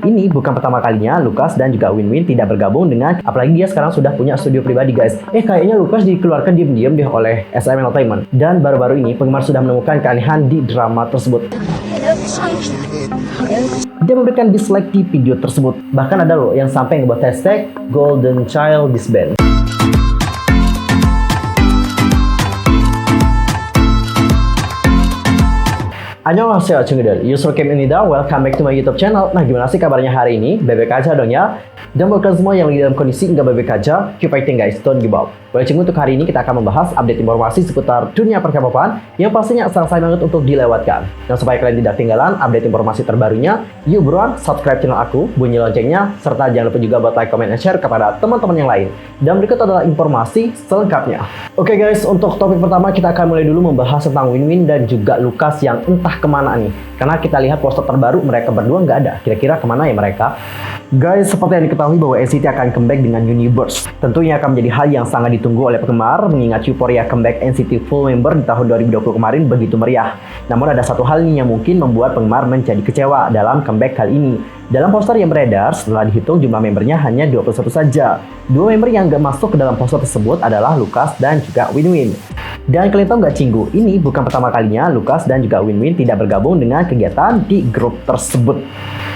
Ini bukan pertama kalinya Lucas dan juga Win-Win tidak bergabung dengan, apalagi dia sekarang sudah punya studio pribadi guys. Kayaknya Lucas dikeluarkan diam-diam deh oleh SM Entertainment. Dan baru-baru ini penggemar sudah menemukan keanehan di drama tersebut. Dia memberikan dislike di video tersebut. Bahkan ada loh yang sampai ngebuat hashtag Golden Child Disband. Annyeonghaseyo Chungdel, Yusuf Kim Inida, welcome back to my YouTube channel. Nah, gimana sih kabarnya hari ini? Bebek aja dong ya. Dan buat kalian semua yang lagi dalam kondisi nggak bebek aja, keep fighting guys, don't give up. Boleh cenggu untuk hari ini kita akan membahas update informasi seputar dunia per-K-popan yang pastinya sangat sayang banget untuk dilewatkan. Dan supaya kalian tidak ketinggalan update informasi terbarunya, yuk buruan subscribe channel aku, bunyi loncengnya, serta jangan lupa juga buat like, comment, dan share kepada teman-teman yang lain. Dan berikut adalah informasi selengkapnya. Oke guys, untuk topik pertama kita akan mulai dulu membahas tentang Win-Win dan juga Lucas yang entah kemana nih. Karena kita lihat poster terbaru mereka berdua nggak ada. Kira-kira kemana ya mereka? Guys, seperti yang diketahui bahwa NCT akan comeback dengan Universe. Tentunya akan menjadi hal yang sangat ditunggu oleh penggemar mengingat euforia comeback NCT full member di tahun 2020 kemarin begitu meriah. Namun ada satu hal nih yang mungkin membuat penggemar menjadi kecewa dalam comeback kali ini. Dalam poster yang beredar, setelah dihitung jumlah membernya hanya 21 saja. Dua member yang nggak masuk ke dalam poster tersebut adalah Lucas dan juga Win-Win. Dan kalian tahu nggak cinggu, ini bukan pertama kalinya Lucas dan juga Win-Win tidak bergabung dengan kegiatan di grup tersebut.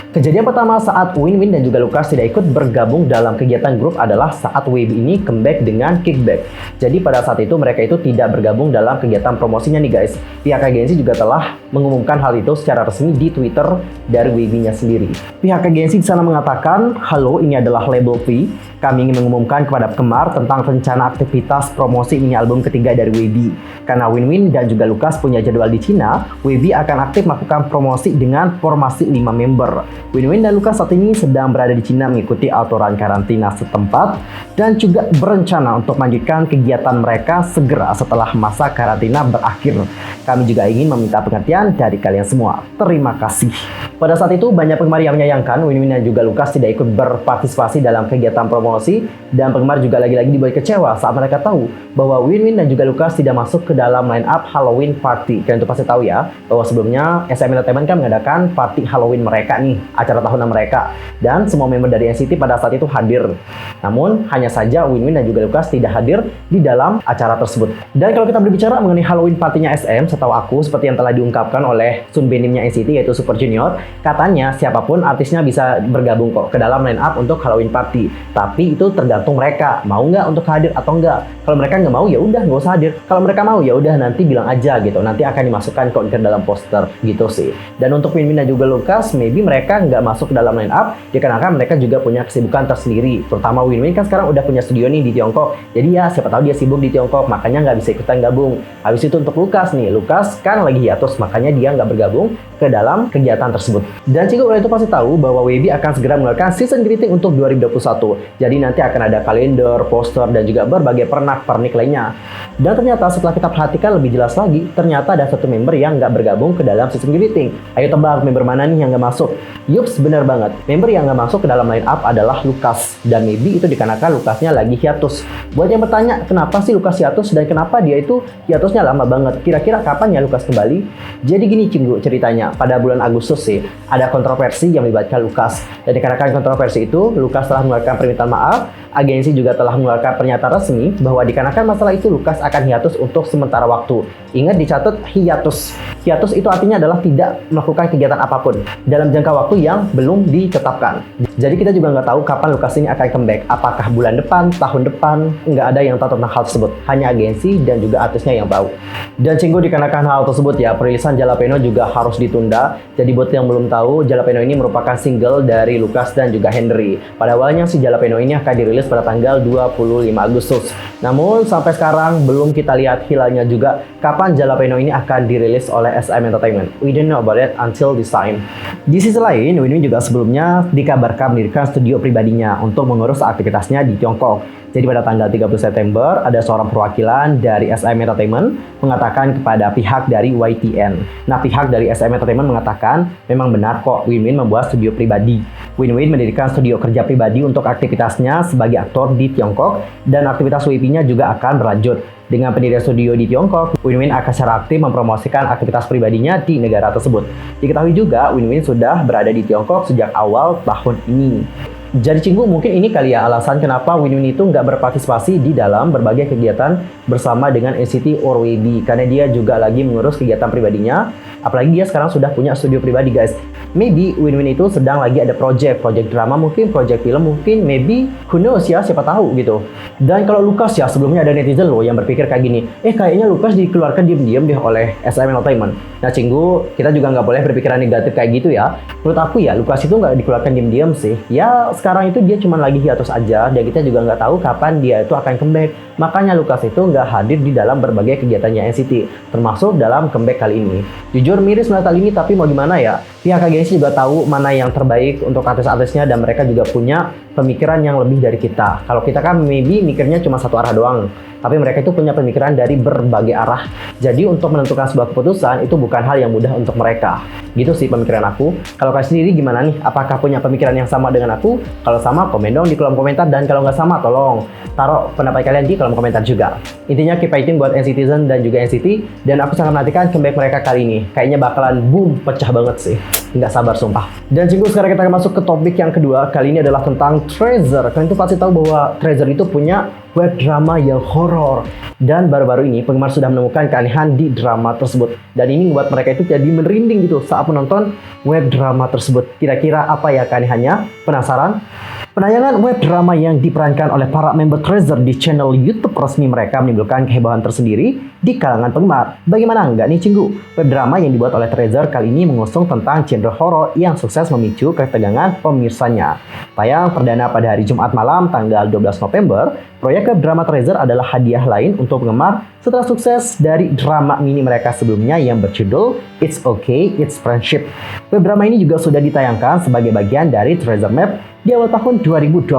Kejadian pertama saat Win-Win dan juga Lucas tidak ikut bergabung dalam kegiatan grup adalah saat WayB ini comeback dengan Kickback. Jadi pada saat itu mereka itu tidak bergabung dalam kegiatan promosinya nih guys. Pihak agensi juga telah mengumumkan hal itu secara resmi di Twitter dari WayB-nya sendiri. Pihak agensi di sana mengatakan, "Halo, ini adalah label V. Kami ingin mengumumkan kepada penggemar tentang rencana aktivitas promosi mini album ketiga dari WayB. Karena Win-Win dan juga Lucas punya jadwal di Cina, WayB akan aktif melakukan promosi dengan formasi 5 member. Win-Win dan Lucas saat ini sedang berada di Cina mengikuti aturan karantina setempat dan juga berencana untuk melanjutkan kegiatan mereka segera setelah masa karantina berakhir. Kami juga ingin meminta pengertian dari kalian semua. Terima kasih." Pada saat itu banyak penggemar yang menyayangkan Win-Win dan juga Lucas tidak ikut berpartisipasi dalam kegiatan promosi, dan penggemar juga lagi-lagi dibuat kecewa saat mereka tahu bahwa Win-Win dan juga Lucas tidak masuk ke dalam line up Halloween Party. Kalian tuh pasti tahu ya bahwa sebelumnya SM Entertainment kan mengadakan party Halloween mereka nih, acara tahunan mereka, dan semua member dari NCT pada saat itu hadir. Namun hanya saja Win-Win dan juga Lucas tidak hadir di dalam acara tersebut. Dan kalau kita berbicara mengenai Halloween partinya SM, setahu aku seperti yang telah diungkapkan oleh Sunbenimnya NCT yaitu Super Junior, katanya siapapun artisnya bisa bergabung kok ke dalam line up untuk Halloween party. Tapi itu tergantung mereka mau nggak untuk hadir atau enggak. Kalau mereka nggak mau ya udah nggak usah hadir. Kalau mereka mau ya udah nanti bilang aja gitu. Nanti akan dimasukkan kok ke dalam poster gitu sih. Dan untuk Win-Win dan juga Lucas, maybe mereka nggak masuk ke dalam line up dikarenakan mereka juga punya kesibukan tersendiri. Terutama Win-Win kan sekarang udah punya studio nih di Tiongkok. Jadi ya siapa tahu dia sibuk di Tiongkok makanya nggak bisa ikutan gabung. Habis itu untuk Lucas nih, Lucas kan lagi hiatus makanya dia nggak bergabung ke dalam kegiatan tersebut. Dan cikgu itu pasti tahu bahwa WayB akan segera mengeluarkan season greeting untuk 2021. Jadi nanti akan ada kalender, poster, dan juga berbagai pernak-pernik lainnya. Dan ternyata setelah kita perhatikan lebih jelas lagi, ternyata ada satu member yang nggak bergabung ke dalam season greeting. Ayo tebak member mana nih yang nggak masuk? Yups, benar banget. Member yang nggak masuk ke dalam line up adalah Lucas. Dan maybe itu dikarenakan Lucasnya lagi hiatus. Buat yang bertanya, kenapa sih Lucas hiatus dan kenapa dia itu hiatusnya lama banget? Kira-kira kapan ya Lucas kembali? Jadi gini cinggu ceritanya, pada bulan Agustus sih, ada kontroversi yang melibatkan Lucas. Dan dikarenakan kontroversi itu, Lucas telah mengeluarkan permintaan maaf. Agensi juga telah mengeluarkan pernyataan resmi bahwa dikarenakan masalah itu Lucas akan hiatus untuk sementara waktu. Ingat dicatat hiatus. Hiatus itu artinya adalah tidak melakukan kegiatan apapun dalam jangka waktu yang belum ditetapkan. Jadi kita juga nggak tahu kapan Lucas ini akan comeback. Apakah bulan depan, tahun depan, nggak ada yang tahu tentang hal tersebut. Hanya agensi dan juga artisnya yang tahu. Dan cinggu dikarenakan hal tersebut ya, perilisan Jalapeno juga harus ditunda. Jadi buat yang belum tahu, Jalapeno ini merupakan single dari Lucas dan juga Henry. Pada awalnya si Jalapeno ini akan dirilis pada tanggal 25 Agustus. Namun sampai sekarang belum kita lihat hilalnya juga kapan Jalapeno ini akan dirilis oleh SM Entertainment. We don't know about it until this time. Di sisi lain, Win-Win juga sebelumnya dikabarkan mendirikan studio pribadinya untuk mengurus aktivitasnya di Tiongkok. Jadi pada tanggal 30 September, ada seorang perwakilan dari SM Entertainment mengatakan kepada pihak dari YTN. Nah, pihak dari SM Entertainment mengatakan memang benar kok Win-Win membuat studio pribadi. Win mendirikan studio kerja pribadi untuk aktivitasnya sebagai aktor di Tiongkok, dan aktivitas WP-nya juga akan berlanjut. Dengan pendirian studio di Tiongkok, Win akan secara aktif mempromosikan aktivitas pribadinya di negara tersebut. Diketahui juga, Win sudah berada di Tiongkok sejak awal tahun ini. Jadi Cinggu, mungkin ini kali ya alasan kenapa Win itu nggak berpartisipasi di dalam berbagai kegiatan bersama dengan NCT or WB, karena dia juga lagi mengurus kegiatan pribadinya. Apalagi dia sekarang sudah punya studio pribadi, guys. Maybe Win itu sedang lagi ada project drama, mungkin project film, mungkin maybe who knows ya, siapa tahu gitu. Dan kalau Lukas ya, sebelumnya ada netizen loh yang berpikir kayak gini, kayaknya Lukas dikeluarkan diam-diam deh oleh SM Entertainment. Nah Cinggu, kita juga nggak boleh berpikiran negatif kayak gitu ya. Menurut aku ya, Lukas itu nggak dikeluarkan diam-diam sih. Ya sekarang itu dia cuma lagi hiatus aja, dan kita juga nggak tahu kapan dia itu akan comeback. Makanya Lukas itu nggak hadir di dalam berbagai kegiatannya NCT, termasuk dalam comeback kali ini. Jujur miris melihat hal ini, tapi mau gimana ya? Pihak agensi juga tahu mana yang terbaik untuk artis-artisnya, dan mereka juga punya pemikiran yang lebih dari kita. Kalau kita kan maybe mikirnya cuma satu arah doang, tapi mereka itu punya pemikiran dari berbagai arah. Jadi untuk menentukan sebuah keputusan itu bukan hal yang mudah untuk mereka. Gitu sih pemikiran aku. Kalau kalian sendiri gimana nih? Apakah punya pemikiran yang sama dengan aku? Kalau sama, komen dong di kolom komentar, dan kalau nggak sama, tolong taruh pendapat kalian di kolom komentar juga. Intinya keep fighting buat NCTzen dan juga NCT, dan aku sangat menantikan comeback mereka kali ini. Kayaknya bakalan boom, pecah banget sih. Nggak sabar sumpah. Dan Cinggu, sekarang kita akan masuk ke topik yang kedua. Kali ini adalah tentang Treasure. Kalian tuh pasti tahu bahwa Treasure itu punya web drama yang horor. Dan baru-baru ini penggemar sudah menemukan keanehan di drama tersebut. Dan ini membuat mereka itu jadi merinding gitu saat menonton web drama tersebut. Kira-kira apa ya keanehannya? Penasaran? Penayangan web drama yang diperankan oleh para member Treasure di channel YouTube resmi mereka menimbulkan kehebohan tersendiri di kalangan penggemar. Bagaimana enggak nih Cinggu? Web drama yang dibuat oleh Treasure kali ini mengusung tentang genre horor yang sukses memicu ketegangan pemirsanya. Tayang perdana pada hari Jumat malam tanggal 12 November, proyek web drama Treasure adalah hadiah lain untuk penggemar setelah sukses dari drama mini mereka sebelumnya yang berjudul It's Okay, It's Friendship. Web drama ini juga sudah ditayangkan sebagai bagian dari Treasure Map di awal tahun 2021.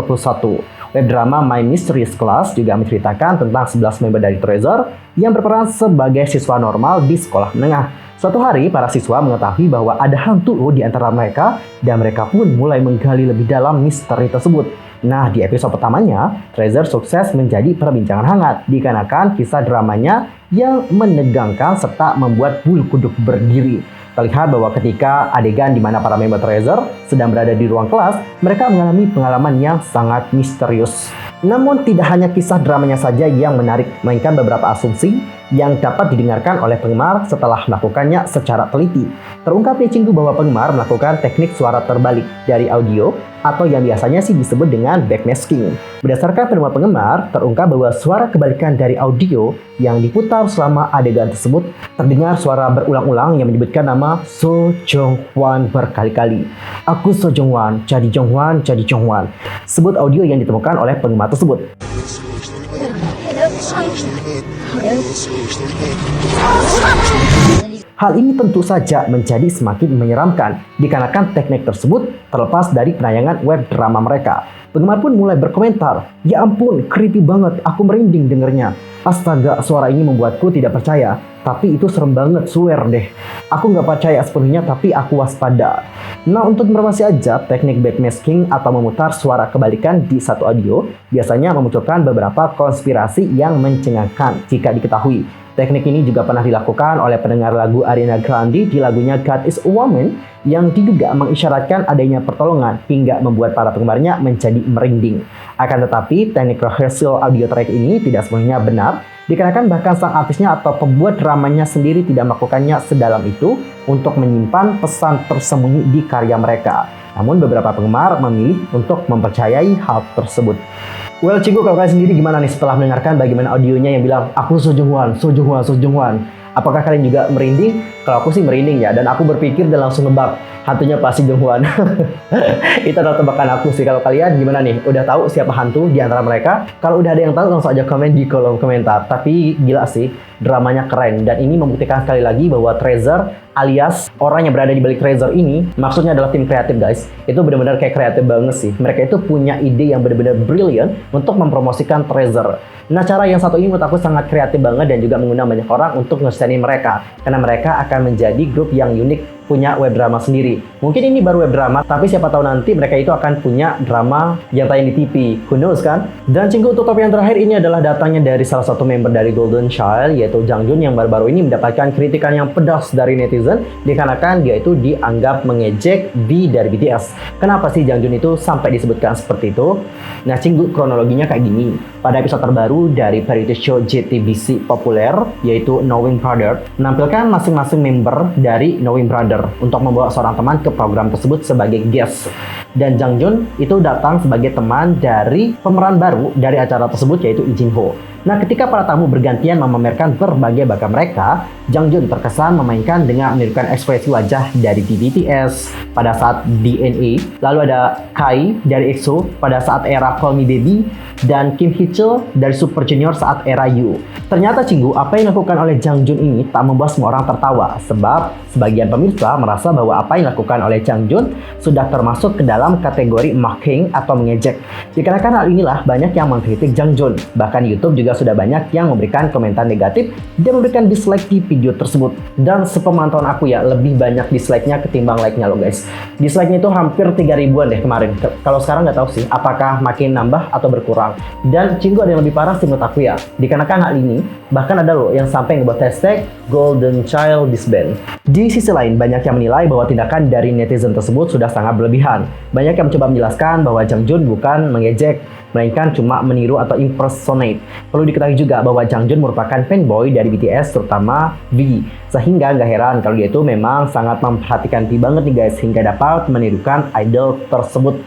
Web drama My Mysterious Class juga menceritakan tentang 11 member dari Treasure yang berperan sebagai siswa normal di sekolah menengah. Suatu hari, para siswa mengetahui bahwa ada hantu di antara mereka, dan mereka pun mulai menggali lebih dalam misteri tersebut. Nah, di episode pertamanya, Treasure sukses menjadi perbincangan hangat dikarenakan kisah dramanya yang menegangkan serta membuat bulu kuduk berdiri. Terlihat bahwa ketika adegan di mana para member Treasure sedang berada di ruang kelas, mereka mengalami pengalaman yang sangat misterius. Namun tidak hanya kisah dramanya saja yang menarik, melainkan beberapa asumsi yang dapat didengarkan oleh penggemar setelah melakukannya secara teliti. Terungkap nih Cinggu bahwa penggemar melakukan teknik suara terbalik dari audio atau yang biasanya sih disebut dengan backmasking. Berdasarkan penemuan penggemar, terungkap bahwa suara kebalikan dari audio yang diputar selama adegan tersebut terdengar suara berulang-ulang yang menyebutkan nama So Jong Hwan berkali-kali. Aku So Jong Hwan, jadi Jong Hwan, jadi Jong Hwan. Sebut audio yang ditemukan oleh penggemar tersebut. Hal ini tentu saja menjadi semakin menyeramkan dikarenakan teknik tersebut terlepas dari penayangan web drama mereka. Penggemar pun mulai berkomentar, "Ya ampun, creepy banget, aku merinding dengernya. Astaga, suara ini membuatku tidak percaya. Tapi itu serem banget, swear deh. Aku nggak percaya sepenuhnya, tapi aku waspada." Nah, untuk informasi aja, teknik backmasking atau memutar suara kebalikan di satu audio biasanya memunculkan beberapa konspirasi yang mencengangkan jika diketahui. Teknik ini juga pernah dilakukan oleh pendengar lagu Ariana Grande di lagunya God is a Woman yang diduga mengisyaratkan adanya pertolongan hingga membuat para penggemarnya menjadi merinding. Akan tetapi, teknik rehearsal audio track ini tidak sepenuhnya benar, dikarenakan bahkan sang artisnya atau pembuat dramanya sendiri tidak melakukannya sedalam itu untuk menyimpan pesan tersembunyi di karya mereka. Namun beberapa penggemar memilih untuk mempercayai hal tersebut. Well Cinggu, kalau kalian sendiri gimana nih setelah mendengarkan bagaimana audionya yang bilang aku So Jong Hwan, So Jong Hwan, So Jong Hwan? Apakah kalian juga merinding? Kalau aku sih merinding ya, dan aku berpikir dan langsung nebak hantunya pasti Jong Hwan. Itu adalah tebakan aku sih. Kalau kalian gimana nih? Udah tahu siapa hantu di antara mereka? Kalau udah ada yang tahu, langsung aja komen di kolom komentar. Tapi gila sih, dramanya keren, dan ini membuktikan sekali lagi bahwa Treasure alias orang yang berada di balik Treasure ini, maksudnya adalah tim kreatif guys, itu benar-benar kayak kreatif banget sih. Mereka itu punya ide yang benar-benar brilliant untuk mempromosikan Treasure. Nah, cara yang satu ini menurut aku sangat kreatif banget dan juga mengundang banyak orang untuk ngesenin mereka, karena mereka akan menjadi grup yang unik punya web drama sendiri. Mungkin ini baru web drama, tapi siapa tahu nanti mereka itu akan punya drama yang tayang di TV. Who knows kan? Dan Cinggu, untuk topik yang terakhir ini adalah datangnya dari salah satu member dari Golden Child, yaitu Jang Jun, yang baru-baru ini mendapatkan kritikan yang pedas dari netizen dikarenakan dia itu dianggap mengejek V dari BTS. Kenapa sih Jang Jun itu sampai disebutkan seperti itu? Nah, Cinggu, kronologinya kayak gini. Pada episode terbaru dari variety show JTBC populer, yaitu Knowing Brother, menampilkan masing-masing member dari Knowing Brother untuk membawa seorang teman ke program tersebut sebagai guest. Dan Jang Jun itu datang sebagai teman dari pemeran baru dari acara tersebut, yaitu Lee Jin Ho. Nah, ketika para tamu bergantian memamerkan berbagai bakat mereka, Jang Jun terkesan memainkan dengan menirukan ekspresi wajah dari BTS pada saat DNA, lalu ada Kai dari EXO pada saat era Call Me Baby, dan Kim Hee Chul dari Super Junior saat era U. Ternyata Cinggu, apa yang dilakukan oleh Jang Jun ini tak membuat semua orang tertawa, sebab sebagian pemirsa merasa bahwa apa yang dilakukan oleh Jang Jun sudah termasuk ke dalam kategori mocking atau mengejek. Dikarenakan hal inilah banyak yang mengkritik Jang Jun. Bahkan YouTube juga sudah banyak yang memberikan komentar negatif dan memberikan dislike di video tersebut. Dan sepemantauan aku ya, lebih banyak dislike-nya ketimbang like-nya loh guys. Dislike-nya itu hampir 3.000-an deh kemarin. Kalau sekarang nggak tahu sih apakah makin nambah atau berkurang. Dan Cinggu, ada yang lebih parah sih menurut aku ya. Dikarenakan hal ini, bahkan ada loh yang sampai ngebuat hashtag Golden Child disband. Di sisi lain, banyak yang menilai bahwa tindakan dari netizen tersebut sudah sangat berlebihan. Banyak yang mencoba menjelaskan bahwa Jang Jun bukan mengejek, melainkan cuma meniru atau impersonate. Perlu diketahui juga bahwa Jang Jun merupakan fanboy dari BTS, terutama V. Sehingga nggak heran kalau dia itu memang sangat memperhatikan V banget nih guys, hingga dapat menirukan idol tersebut.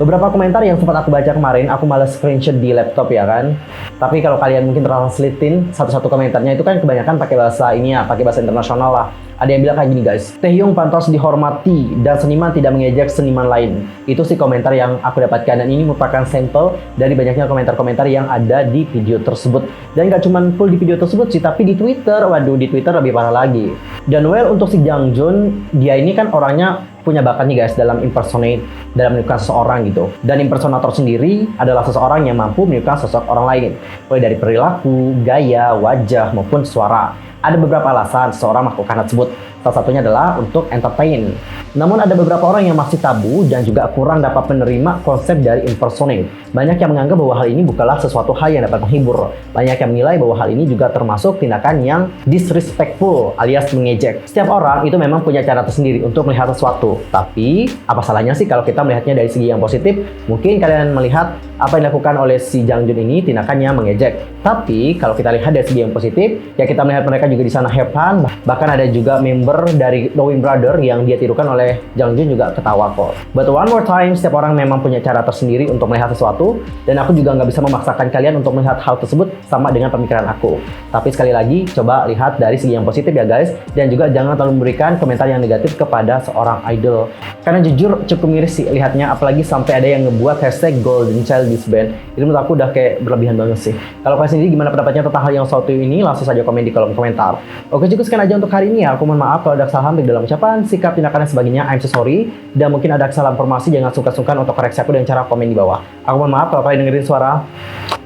Beberapa komentar yang sempat aku baca kemarin, aku malas screenshot di laptop ya kan. Tapi kalau kalian mungkin translatein satu-satu komentarnya itu kan kebanyakan pakai bahasa ini ya, pakai bahasa internasional lah. Ada yang bilang kayak gini guys, Taehyung pantas dihormati dan seniman tidak mengejek seniman lain. Itu sih komentar yang aku dapatkan, dan ini merupakan sampel dari banyaknya komentar-komentar yang ada di video tersebut. Dan gak cuma full di video tersebut sih, tapi di Twitter, waduh di Twitter lebih parah lagi. Dan well, untuk si Jang Jun, dia ini kan orangnya punya bakat nih guys dalam impersonate, dalam menirukan seseorang gitu. Dan impersonator sendiri adalah seseorang yang mampu menirukan sosok orang lain, mulai dari perilaku, gaya, wajah, maupun suara. Ada beberapa alasan seseorang melakukan hal tersebut. Salah satunya adalah untuk entertain. Namun ada beberapa orang yang masih tabu dan juga kurang dapat menerima konsep dari impersonate. Banyak yang menganggap bahwa hal ini bukanlah sesuatu hal yang dapat menghibur. Banyak yang menilai bahwa hal ini juga termasuk tindakan yang disrespectful alias mengejek. Setiap orang itu memang punya cara tersendiri untuk melihat sesuatu. Tapi apa salahnya sih kalau kita melihatnya dari segi yang positif? Mungkin kalian melihat apa yang dilakukan oleh si Jang Jun ini tindakannya mengejek. Tapi kalau kita lihat dari segi yang positif, ya kita melihat mereka juga di sana have fun. Bahkan ada juga member dari Knowing Brother yang dia tirukan oleh Jang Jun juga ketawa kok. But one more time, setiap orang memang punya cara tersendiri untuk melihat sesuatu, dan aku juga nggak bisa memaksakan kalian untuk melihat hal tersebut sama dengan pemikiran aku. Tapi sekali lagi, coba lihat dari segi yang positif ya guys, dan juga jangan terlalu memberikan komentar yang negatif kepada seorang idol. Karena jujur cukup miris sih lihatnya, apalagi sampai ada yang ngebuat hashtag Golden Child disband. Itu menurut aku udah kayak berlebihan banget sih. Kalau kalian sendiri gimana pendapatnya tentang hal yang satu ini? Langsung saja komen di kolom komentar. Oke, cukup sekian aja untuk hari ini ya. Aku mohon maaf kalau ada kesalahan baik dalam ucapan, sikap, tindakan, dan sebagainya. I'm so sorry. Dan mungkin ada kesalahan informasi, jangan sungkan-sungkan untuk koreksi aku dengan cara komen di bawah. Aku mohon maaf kalau kalian dengerin suara,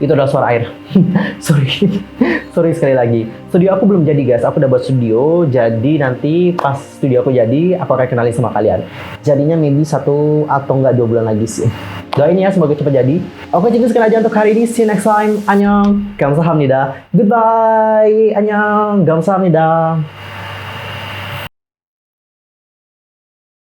itu adalah suara air. Sorry sekali lagi. Studio aku belum jadi guys, aku udah buat studio. Jadi nanti pas studio aku jadi, aku akan kenalin sama kalian. Jadinya maybe 1 atau enggak 2 bulan lagi sih. Doain ya semoga cepat jadi. Oke, cukup sekian aja untuk hari ini. See you next time. Annyeong. Kamsahamnida. Goodbye. Annyeong. Kamsahamnida.